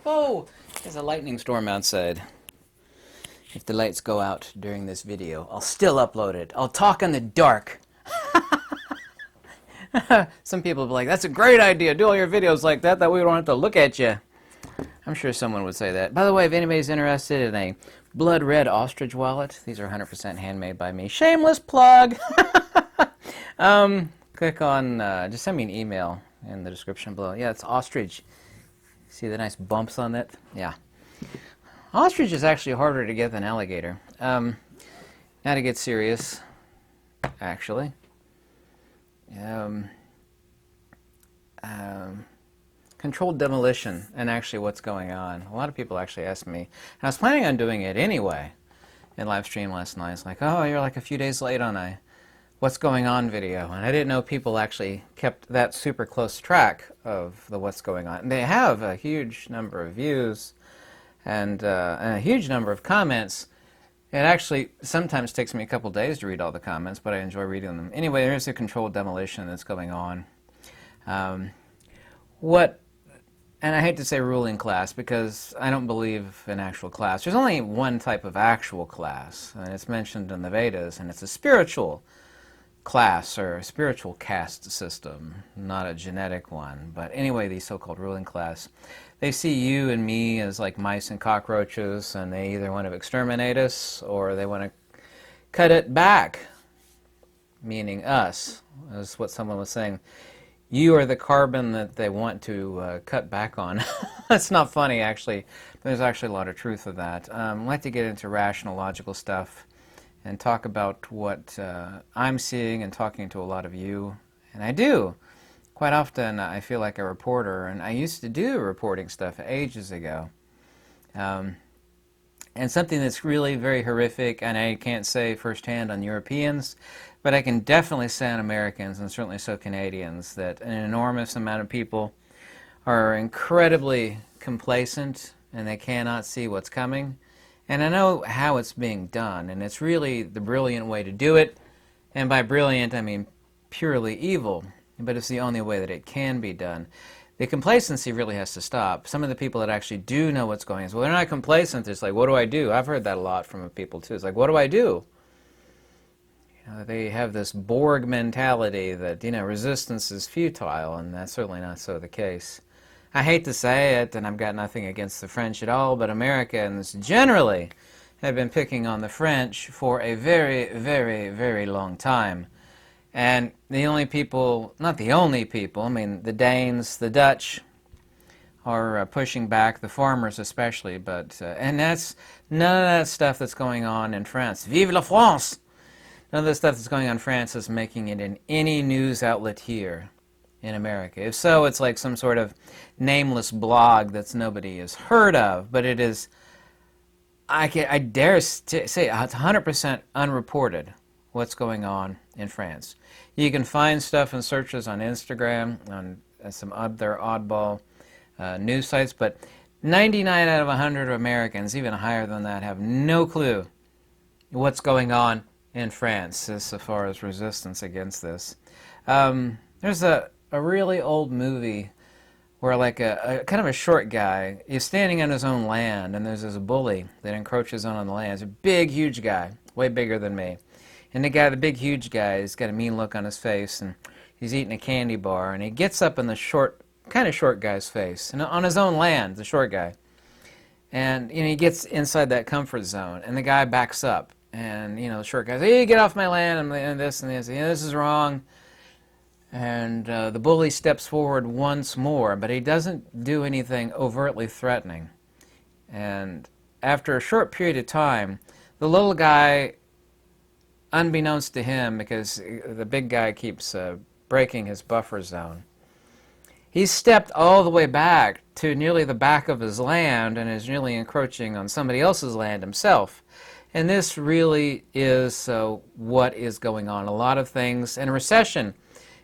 Oh, there's a lightning storm outside. If the lights go out during this video, I'll still upload it. I'll talk in the dark. Some people will be like, that's a great idea. Do all your videos like that. That way we don't have to look at you. I'm sure someone would say that. By the way, if anybody's interested in a blood red ostrich wallet, these are 100% handmade by me. Shameless plug! Click on, just send me an email in the description below. Yeah, it's ostrich. See the nice bumps on it? Yeah. Ostrich is actually harder to get than alligator. Now to get serious, actually. Controlled demolition and actually what's going on. A lot of people actually ask me, and I was planning on doing it anyway in live stream last night. It's like, oh, you're like a few days late on a what's going on video, and I didn't know people actually kept that super close track of the what's going on. And they have a huge number of views and a huge number of comments. It actually sometimes takes me a couple days to read all the comments, but I enjoy reading them. Anyway, there's a controlled demolition that's going on. And I hate to say ruling class because I don't believe in actual class. There's only one type of actual class, and it's mentioned in the Vedas, and it's a spiritual class or a spiritual caste system, not a genetic one. But anyway, the so-called ruling class, they see you and me as like mice and cockroaches, and they either want to exterminate us or they want to cut it back, meaning us, is what someone was saying. You are the carbon that they want to cut back on. That's not funny, actually. There's actually a lot of truth to that. I'd like to get into rational, logical stuff and talk about what I'm seeing and talking to a lot of you. And I do. Quite often, I feel like a reporter, and I used to do reporting stuff ages ago. And something that's really very horrific, and I can't say firsthand on Europeans, but I can definitely say on Americans, and certainly so Canadians, that an enormous amount of people are incredibly complacent, and they cannot see what's coming. And I know how it's being done, and it's really the brilliant way to do it. And by brilliant, I mean purely evil, but it's the only way that it can be done. The complacency really has to stop. Some of the people that actually do know what's going on, well, they're not complacent. It's like, what do I do? I've heard that a lot from people, too. It's like, what do I do? You know, they have this Borg mentality that, you know, resistance is futile, and that's certainly not so the case. I hate to say it, and I've got nothing against the French at all, but Americans generally have been picking on the French for a very, very, very long time. And the only people, not the only people, I mean, the Danes, the Dutch are pushing back, the farmers especially, but, and that's none of that stuff that's going on in France. Vive la France! None of the stuff that's going on in France is making it in any news outlet here in America. If so, it's like some sort of nameless blog that's nobody has heard of, but it is, I dare say, it's 100% unreported what's going on in France. You can find stuff in searches on Instagram, on some other oddball news sites, but 99 out of 100 Americans, even higher than that, have no clue what's going on in France as far as resistance against this. There's a really old movie where like a kind of a short guy is standing on his own land, and there's this bully that encroaches on the land. It's a big, huge guy, way bigger than me. And the big, huge guy, has got a mean look on his face, and he's eating a candy bar, and he gets up in the kind of short guy's face, and on his own land, the short guy. And, you know, he gets inside that comfort zone, and the guy backs up. And, you know, the short guy says, hey, get off my land, and this and this. You know, this is wrong. And the bully steps forward once more, but he doesn't do anything overtly threatening. And after a short period of time, the little guy, unbeknownst to him, because the big guy keeps breaking his buffer zone, he's stepped all the way back to nearly the back of his land and is nearly encroaching on somebody else's land himself. And this really is what is going on. A lot of things, and a recession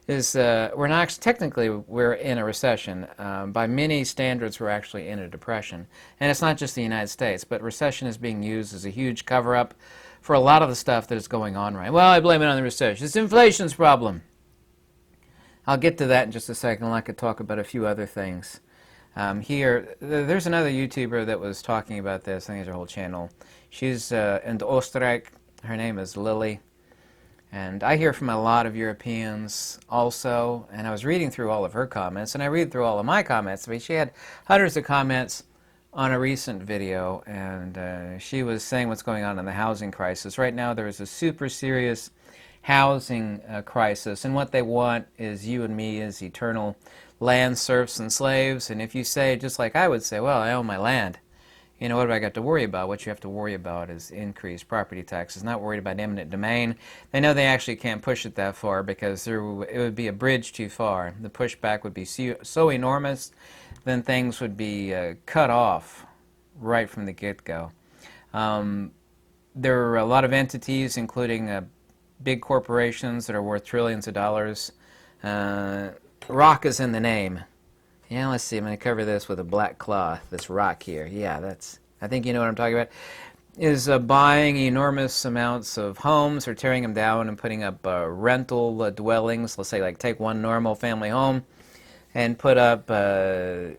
is, we're not technically, we're in a recession. By many standards, we're actually in a depression. And it's not just the United States, but recession is being used as a huge cover-up for a lot of the stuff that is going on right now. Well, I blame it on the recession. It's inflation's problem. I'll get to that in just a second. I'd like to talk about a few other things. There's another YouTuber that was talking about this. I think it's her whole channel. She's in Oostenrijk. Her name is Lily. And I hear from a lot of Europeans also, and I was reading through all of her comments, and I read through all of my comments. I mean, she had hundreds of comments on a recent video, and she was saying what's going on in the housing crisis. Right now there is a super serious housing crisis, and what they want is you and me as eternal land serfs and slaves. And if you say, just like I would say, well, I own my land, you know, what do I got to worry about? What you have to worry about is increased property taxes. Not worried about eminent domain. They know they actually can't push it that far because it would be a bridge too far. The pushback would be so enormous, then things would be cut off right from the get-go. There are a lot of entities, including big corporations that are worth trillions of dollars. Rock is in the name. Yeah, let's see. I'm going to cover this with a black cloth. This rock here. Yeah, I think you know what I'm talking about. Is buying enormous amounts of homes or tearing them down and putting up rental dwellings. Let's say, like, take one normal family home and put up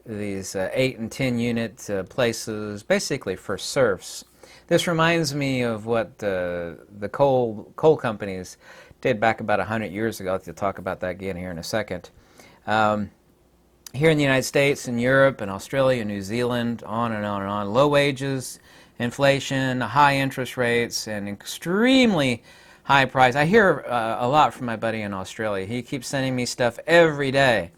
these 8 and 10 unit places, basically for serfs. This reminds me of what the coal companies did back about 100 years ago. I'll talk about that again here in a second. Here in the United States and Europe and Australia and New Zealand, on and on and on, low wages, inflation, high interest rates, and extremely high price. I hear a lot from my buddy in Australia. He keeps sending me stuff every day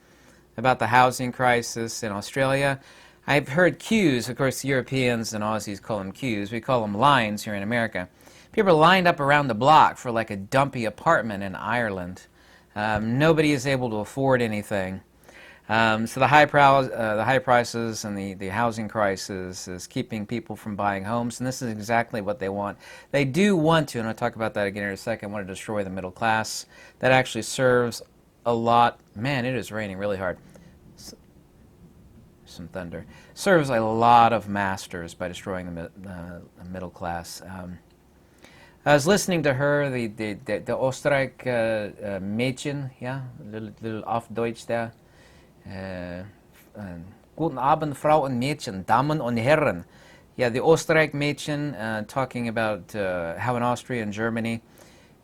about the housing crisis in Australia. I've heard queues. Of course, Europeans and Aussies call them queues. We call them lines here in America. People are lined up around the block for like a dumpy apartment in Ireland. Nobody is able to afford anything. So the high prices and the housing crisis is keeping people from buying homes, and this is exactly what they want. They do want to, and I'll talk about that again in a second, want to destroy the middle class. That actually serves a lot. Man, it is raining really hard. Some thunder. Serves a lot of masters by destroying the middle class. I was listening to her, the Oostenrijk Mädchen, yeah, little off Deutsch there. Guten Abend, Frau und Mädchen, Damen und Herren. Yeah, the Oostenrijk Mädchen, talking about how in Austria and Germany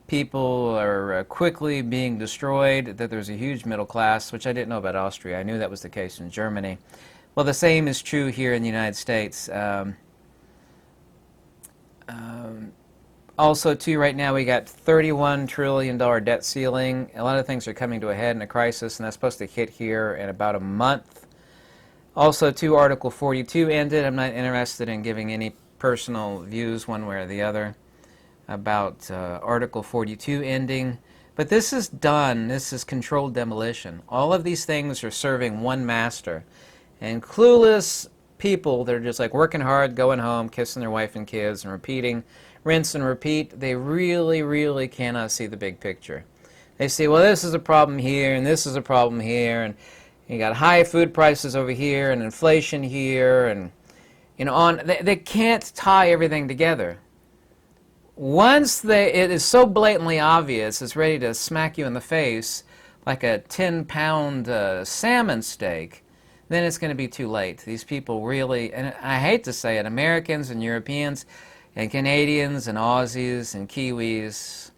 people are quickly being destroyed, that there's a huge middle class, which I didn't know about Austria. I knew that was the case in Germany. Well, the same is true here in the United States. Also, too, right now we got $31 trillion debt ceiling. A lot of things are coming to a head in a crisis, and that's supposed to hit here in about a month. Also, too, Article 42 ended. I'm not interested in giving any personal views one way or the other about Article 42 ending. But this is done. This is controlled demolition. All of these things are serving one master. And clueless people, they're just like working hard, going home, kissing their wife and kids, and repeating, rinse and repeat. They really, really cannot see the big picture. They see, well, this is a problem here, and this is a problem here, and you got high food prices over here, and inflation here, and you know, they can't tie everything together. Once it is so blatantly obvious, it's ready to smack you in the face like a 10-pound salmon steak, then it's going to be too late. These people really, and I hate to say it, Americans and Europeans and Canadians and Aussies and Kiwis,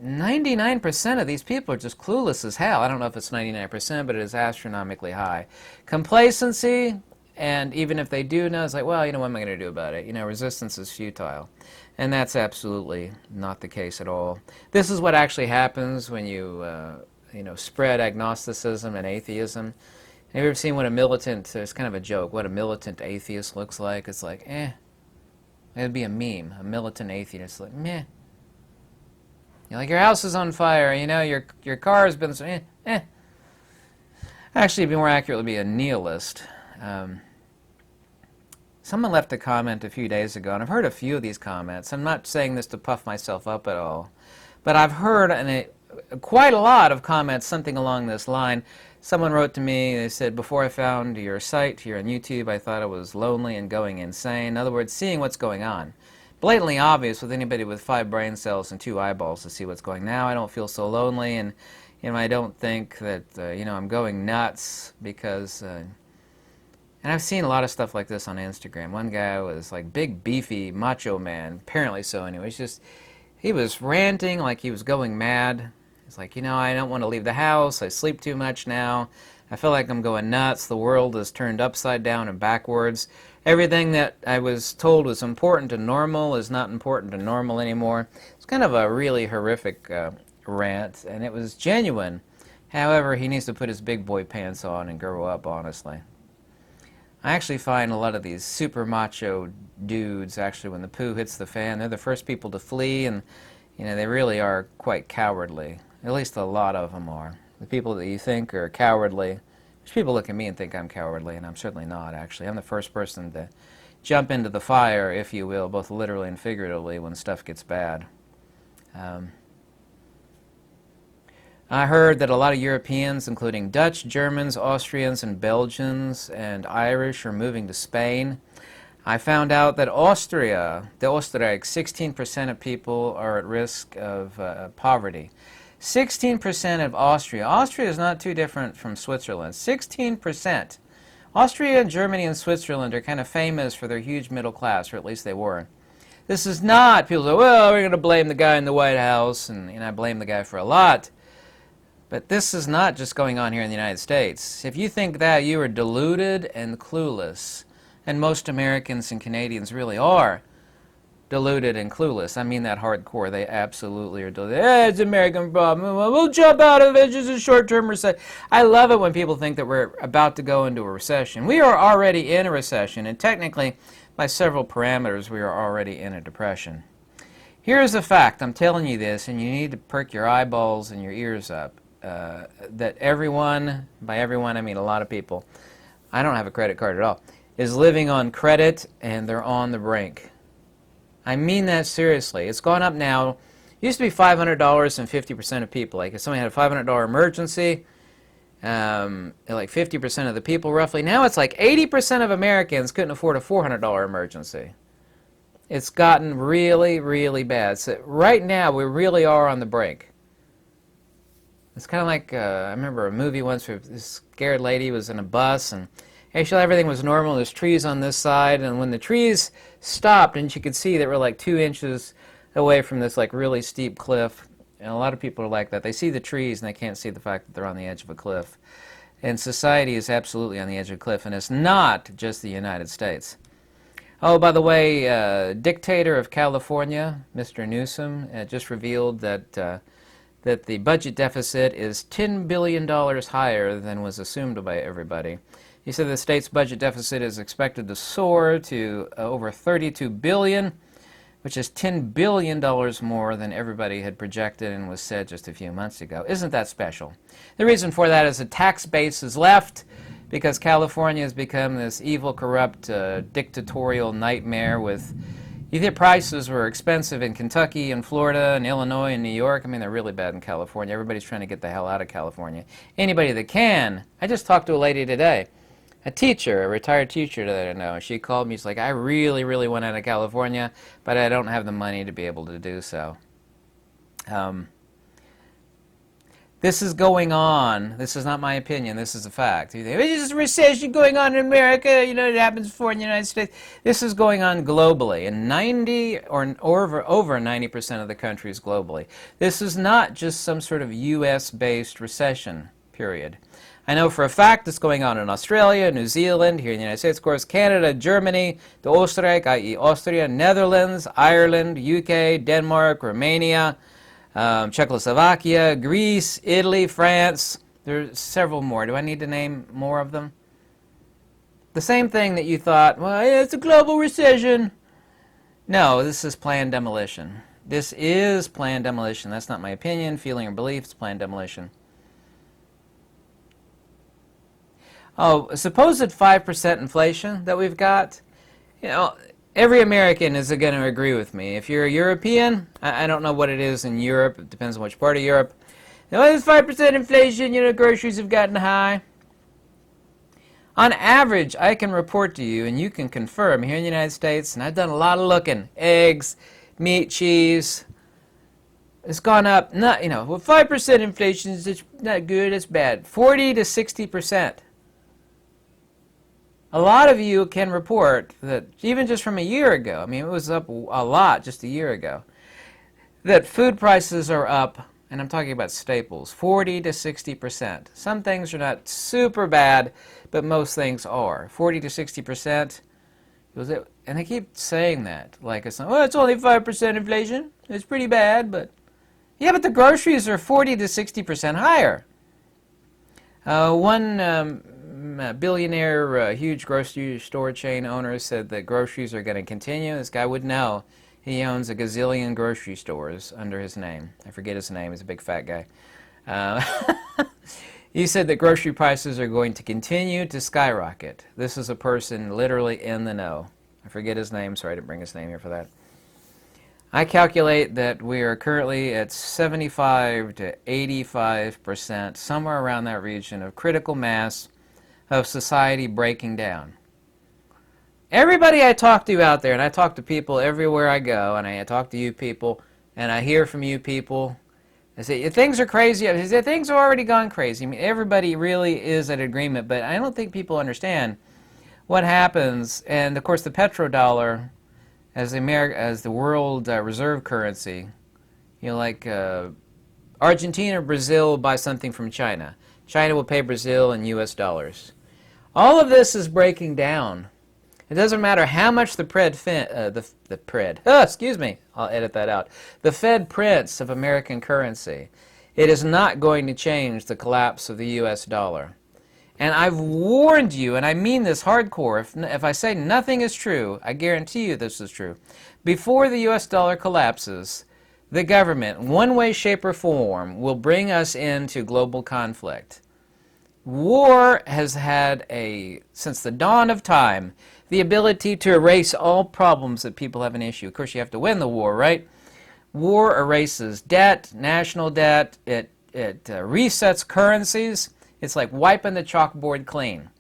99% of these people are just clueless as hell. I don't know if it's 99%, but it is astronomically high. Complacency, and even if they do know, it's like, well, you know, what am I going to do about it? You know, resistance is futile. And that's absolutely not the case at all. This is what actually happens when you, you know, spread agnosticism and atheism. Have you ever seen what a militant, it's kind of a joke, what a militant atheist looks like? It's like, it'd be a meme, a militant atheist, like, meh. You're like, your house is on fire, you know, your car has been, Actually, it'd be more accurate to be a nihilist. Someone left a comment a few days ago, and I've heard a few of these comments. I'm not saying this to puff myself up at all, but I've heard quite a lot of comments, something along this line. Someone wrote to me, they said, before I found your site here on YouTube, I thought I was lonely and going insane. In other words, seeing what's going on. blatantly obvious with anybody with 5 brain cells and 2 eyeballs to see what's going. Now I don't feel so lonely, and I don't think that I'm going nuts because. And I've seen a lot of stuff like this on Instagram. One guy was like big, beefy, macho man, apparently so anyway. He was ranting like he was going mad. He's like, I don't want to leave the house. I sleep too much now. I feel like I'm going nuts. The world is turned upside down and backwards. Everything that I was told was important and normal is not important and normal anymore. It's kind of a really horrific rant, and it was genuine. However, he needs to put his big boy pants on and grow up, honestly. I actually find a lot of these super macho dudes, actually, when the poo hits the fan, they're the first people to flee, and they really are quite cowardly. At least a lot of them are. The people that you think are cowardly, which people look at me and think I'm cowardly, and I'm certainly not, actually. I'm the first person to jump into the fire, if you will, both literally and figuratively, when stuff gets bad. I heard that a lot of Europeans, including Dutch, Germans, Austrians, and Belgians, and Irish, are moving to Spain. I found out that Austria, the Österreich, 16% of people are at risk of poverty. 16% of Austria. Austria is not too different from Switzerland. 16%. Austria and Germany and Switzerland are kind of famous for their huge middle class, or at least they were. This is not, people say, well, we're going to blame the guy in the White House, and I blame the guy for a lot. But this is not just going on here in the United States. If you think that, you are deluded and clueless. And most Americans and Canadians really are deluded and clueless. I mean that hardcore. They absolutely are deluded. It's an American problem. We'll jump out of it. It's just a short-term recession. I love it when people think that we're about to go into a recession. We are already in a recession, and technically, by several parameters, we are already in a depression. Here's a fact. I'm telling you this, and you need to perk your eyeballs and your ears up. That everyone, by everyone I mean a lot of people, I don't have a credit card at all, is living on credit, and they're on the brink. I mean that seriously. It's gone up now. It used to be $500 and 50% of people. Like if somebody had a $500 emergency, like 50% of the people roughly. Now it's like 80% of Americans couldn't afford a $400 emergency. It's gotten really, really bad. So right now we really are on the brink. It's kind of like, I remember a movie once where this scared lady was in a bus, and actually everything was normal. There's trees on this side, and when the trees stopped, and she could see they were like 2 inches away from this like really steep cliff, and a lot of people are like that. They see the trees, and they can't see the fact that they're on the edge of a cliff. And society is absolutely on the edge of a cliff, and it's not just the United States. Oh, by the way, dictator of California, Mr. Newsom, just revealed that the budget deficit is $10 billion higher than was assumed by everybody. He said the state's budget deficit is expected to soar to over $32 billion, which is $10 billion more than everybody had projected and was said just a few months ago. Isn't that special? The reason for that is the tax base is left because California has become this evil, corrupt, dictatorial nightmare with either prices were expensive in Kentucky and Florida and Illinois and New York. I mean, they're really bad in California. Everybody's trying to get the hell out of California. Anybody that can. I just talked to a lady today, a teacher, a retired teacher that I know. She called me. She's like, I really, really want out of California, but I don't have the money to be able to do so. This is going on. This is not my opinion. This is a fact. You think, it's just a recession going on in America. It happens before in the United States. This is going on globally, in 90 or over 90% of the countries globally. This is not just some sort of U.S.-based recession, period. I know for a fact it's going on in Australia, New Zealand, here in the United States, of course, Canada, Germany, the Österreich, i.e. Austria, Netherlands, Ireland, UK, Denmark, Romania, Czechoslovakia, Greece, Italy, France. There's several more. Do I need to name more of them? The same thing that you thought, well, yeah, it's a global recession. No, this is planned demolition. This is planned demolition. That's not my opinion, feeling, or belief. It's planned demolition. Oh, a supposed 5% inflation that we've got, every American is going to agree with me. If you're a European, I don't know what it is in Europe. It depends on which part of Europe. There's 5% inflation, groceries have gotten high. On average, I can report to you, and you can confirm here in the United States, and I've done a lot of looking, eggs, meat, cheese, it's gone up, not, well, 5% inflation is not good, it's bad. 40 to 60%. A lot of you can report that even just from a year ago, I mean, it was up a lot just a year ago, that food prices are up, and I'm talking about staples, 40 to 60%. Some things are not super bad, but most things are. 40 to 60%. And they keep saying that, like it's only 5% inflation. It's pretty bad, but yeah, but the groceries are 40 to 60% higher. One billionaire, huge grocery store chain owner said that groceries are going to continue. This guy would know. He owns a gazillion grocery stores under his name. I forget his name. He's a big fat guy. He said that grocery prices are going to continue to skyrocket. This is a person literally in the know. I forget his name. Sorry, I didn't bring his name here for that. I calculate that we are currently at 75 to 85%, somewhere around that region, of critical mass of society breaking down. Everybody I talk to out there, and I talk to people everywhere I go, and I talk to you people, and I hear from you people, I say, things are crazy. I say, things have already gone crazy. I mean, everybody really is at agreement, but I don't think people understand what happens. And, of course, the petrodollar, as the world reserve currency, like Argentina or Brazil buy something from China. China will pay Brazil in U.S. dollars. All of this is breaking down. It doesn't matter how much the I'll edit that out. The Fed prints of American currency. It is not going to change the collapse of the U.S. dollar. And I've warned you, and I mean this hardcore, if I say nothing is true, I guarantee you this is true. Before the U.S. dollar collapses, the government, one way, shape, or form, will bring us into global conflict. War has had, since the dawn of time, the ability to erase all problems that people have an issue. Of course, you have to win the war, right? War erases debt, national debt. It resets currencies. It's like wiping the chalkboard clean.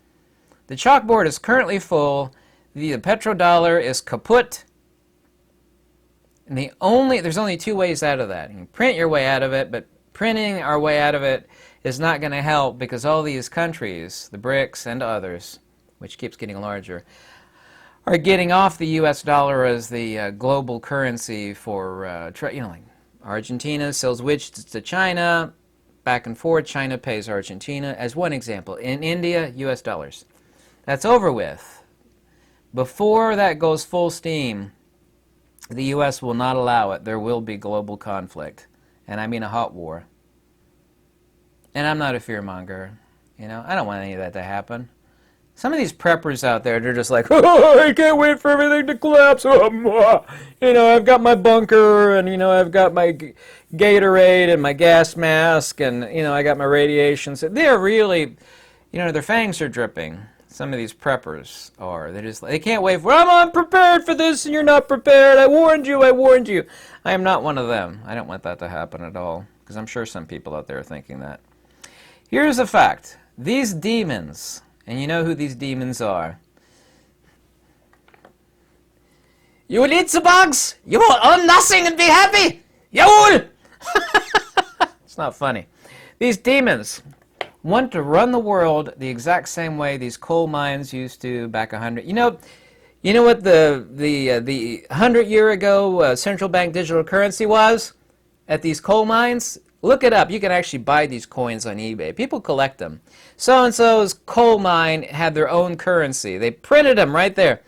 The chalkboard is currently full. The petrodollar is kaput. And there's only two ways out of that. You can print your way out of it, but printing our way out of it is not going to help because all these countries, the BRICS and others, which keeps getting larger, are getting off the U.S. dollar as the global currency for, like Argentina sells widgets to China, back and forth. China pays Argentina, as one example. In India, U.S. dollars. That's over with. Before that goes full steam, the U.S. will not allow it. There will be global conflict, and I mean a hot war. And I'm not a fearmonger. I don't want any of that to happen. Some of these preppers out there, they're just like, oh, I can't wait for everything to collapse. I've got my bunker, and, I've got my Gatorade and my gas mask, and, I got my radiation. So they're really, their fangs are dripping. Some of these preppers are. They can't wait for, I'm unprepared for this, and you're not prepared. I warned you. I am not one of them. I don't want that to happen at all, because I'm sure some people out there are thinking that. Here's a fact. These demons... And you know who these demons are. You will eat the bugs. You will own nothing and be happy. You will. It's not funny. These demons want to run the world the exact same way these coal mines used to back 100. You know what the 100-year ago central bank digital currency was at these coal mines? Look it up. You can actually buy these coins on eBay. People collect them. So-and-so's coal mine had their own currency. They printed them right there.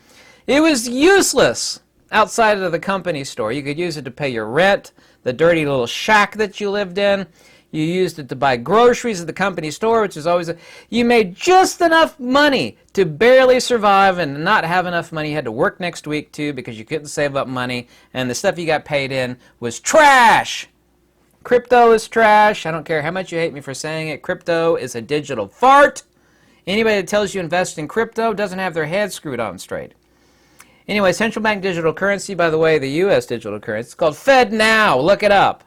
It was useless outside of the company store. You could use it to pay your rent, the dirty little shack that you lived in. You used it to buy groceries at the company store, which is always... You made just enough money to barely survive and not have enough money. You had to work next week, too, because you couldn't save up money. And the stuff you got paid in was trash. Crypto is trash. I don't care how much you hate me for saying it. Crypto is a digital fart. Anybody that tells you invest in crypto doesn't have their head screwed on straight. Anyway, central bank digital currency, by the way, the U.S. digital currency, it's called FedNow. Look it up.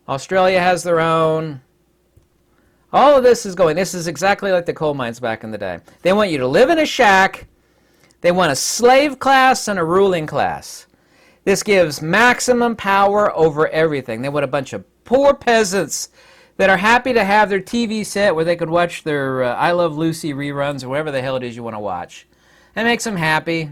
Australia has their own. All of this is going, this is exactly like the coal mines back in the day. They want you to live in a shack. They want a slave class and a ruling class. This gives maximum power over everything. They want a bunch of poor peasants that are happy to have their TV set where they could watch their I Love Lucy reruns or whatever the hell it is you want to watch. That makes them happy.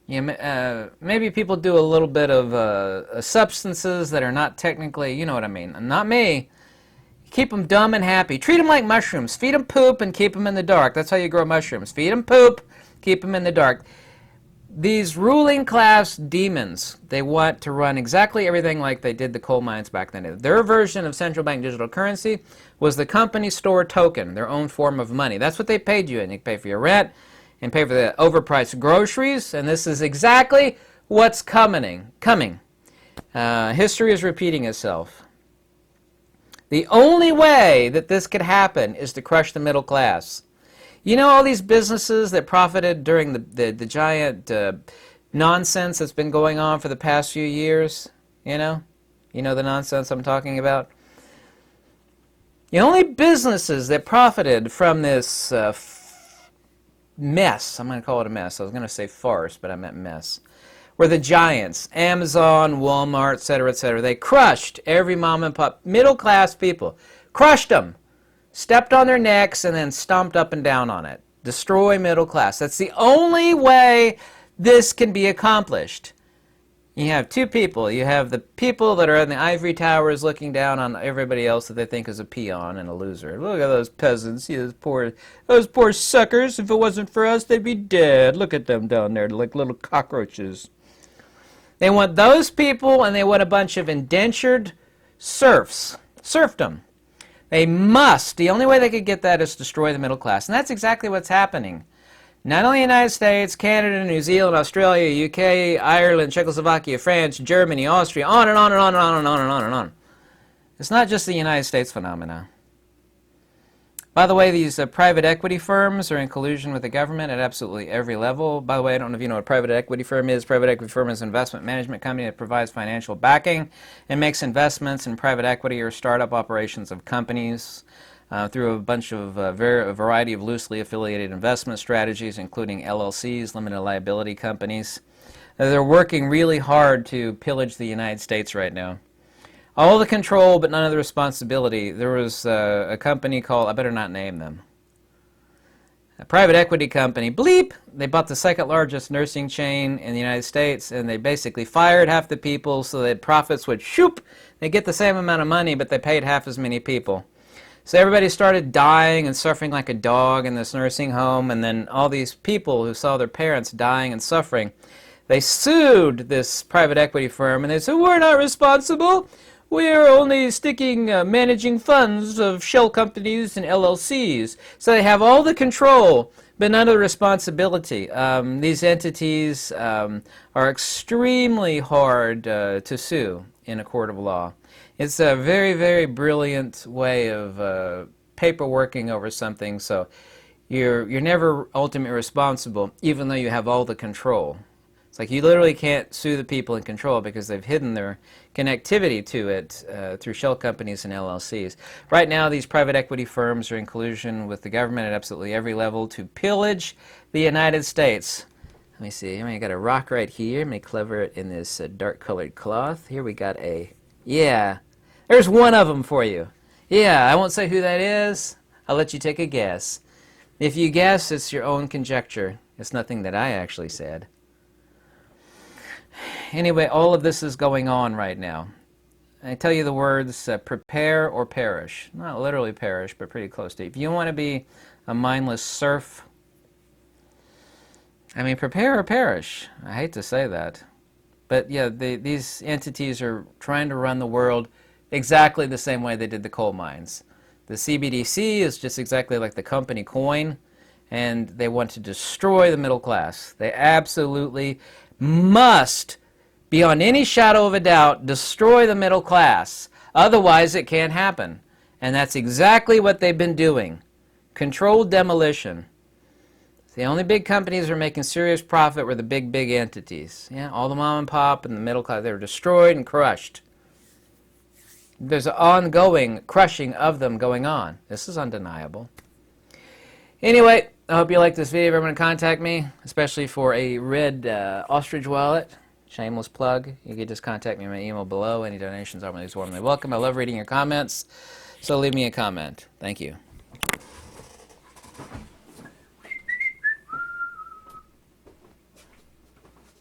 Maybe people do a little bit of substances that are not technically, you know what I mean. Not me. Keep them dumb and happy. Treat them like mushrooms. Feed them poop and keep them in the dark. That's how you grow mushrooms. Feed them poop, keep them in the dark. These ruling class demons, they want to run exactly everything like they did the coal mines back then. Their version of central bank digital currency was the company store token, their own form of money. That's what they paid you in. You pay for your rent and pay for the overpriced groceries, and this is exactly what's coming. History is repeating itself. The only way that this could happen is to crush the middle class. You know all these businesses that profited during the giant nonsense that's been going on for the past few years? You know the nonsense I'm talking about? The only businesses that profited from this mess, I'm going to call it a mess. I was going to say farce, but I meant mess, were the giants, Amazon, Walmart, etc., etc. They crushed every mom and pop, middle class people. Crushed them. Stepped on their necks and then stomped up and down on it. Destroy middle class. That's the only way this can be accomplished. You have two people. You have the people that are in the ivory towers looking down on everybody else that they think is a peon and a loser. Look at those peasants. See those poor suckers. If it wasn't for us, they'd be dead. Look at them down there like little cockroaches. They want those people, and they want a bunch of indentured serfs. Serfdom. They must. The only way they could get that is destroy the middle class. And that's exactly what's happening. Not only the United States, Canada, New Zealand, Australia, UK, Ireland, Czechoslovakia, France, Germany, Austria, on and on and on and on and on and on and on. It's not just the United States phenomena. By the way, these private equity firms are in collusion with the government at absolutely every level. By the way, I don't know if you know what a private equity firm is. Private equity firm is an investment management company that provides financial backing and makes investments in private equity or startup operations of companies through a bunch of a variety of loosely affiliated investment strategies, including LLCs, limited liability companies. They're working really hard to pillage the United States right now. All the control, but none of the responsibility. There was a company called, I better not name them, a private equity company, bleep, they bought the second largest nursing chain in the United States, and they basically fired half the people so that profits would shoop. They get the same amount of money, but they paid half as many people. So everybody started dying and suffering like a dog in this nursing home, and then all these people who saw their parents dying and suffering, they sued this private equity firm, and they said, we're not responsible. We're only managing funds of shell companies and LLCs. So they have all the control, but none of the responsibility. These entities are extremely hard to sue in a court of law. It's a very, very brilliant way of paperworking over something, so you're never ultimately responsible, even though you have all the control. It's like you literally can't sue the people in control because they've hidden their connectivity to it through shell companies and LLCs. Right now, these private equity firms are in collusion with the government at absolutely every level to pillage the United States. Let me see. I got a rock right here. Let me cover it in this dark-colored cloth. Here we got a... Yeah, there's one of them for you. Yeah, I won't say who that is. I'll let you take a guess. If you guess, it's your own conjecture. It's nothing that I actually said. Anyway, all of this is going on right now. I tell you the words, prepare or perish. Not literally perish, but pretty close to it. If you want to be a mindless serf, I mean, prepare or perish. I hate to say that. But yeah, these entities are trying to run the world exactly the same way they did the coal mines. The CBDC is just exactly like the company coin, and they want to destroy the middle class. They absolutely must, beyond any shadow of a doubt, destroy the middle class. Otherwise, it can't happen. And that's exactly what they've been doing. Controlled demolition. The only big companies that are making serious profit were the big entities. Yeah, all the mom and pop and the middle class, they were destroyed and crushed. There's an ongoing crushing of them going on. This is undeniable. Anyway, I hope you like this video. If you want to contact me, especially for a red ostrich wallet, shameless plug, you can just contact me on my email below. Any donations are warmly welcome. I love reading your comments, so leave me a comment. Thank you.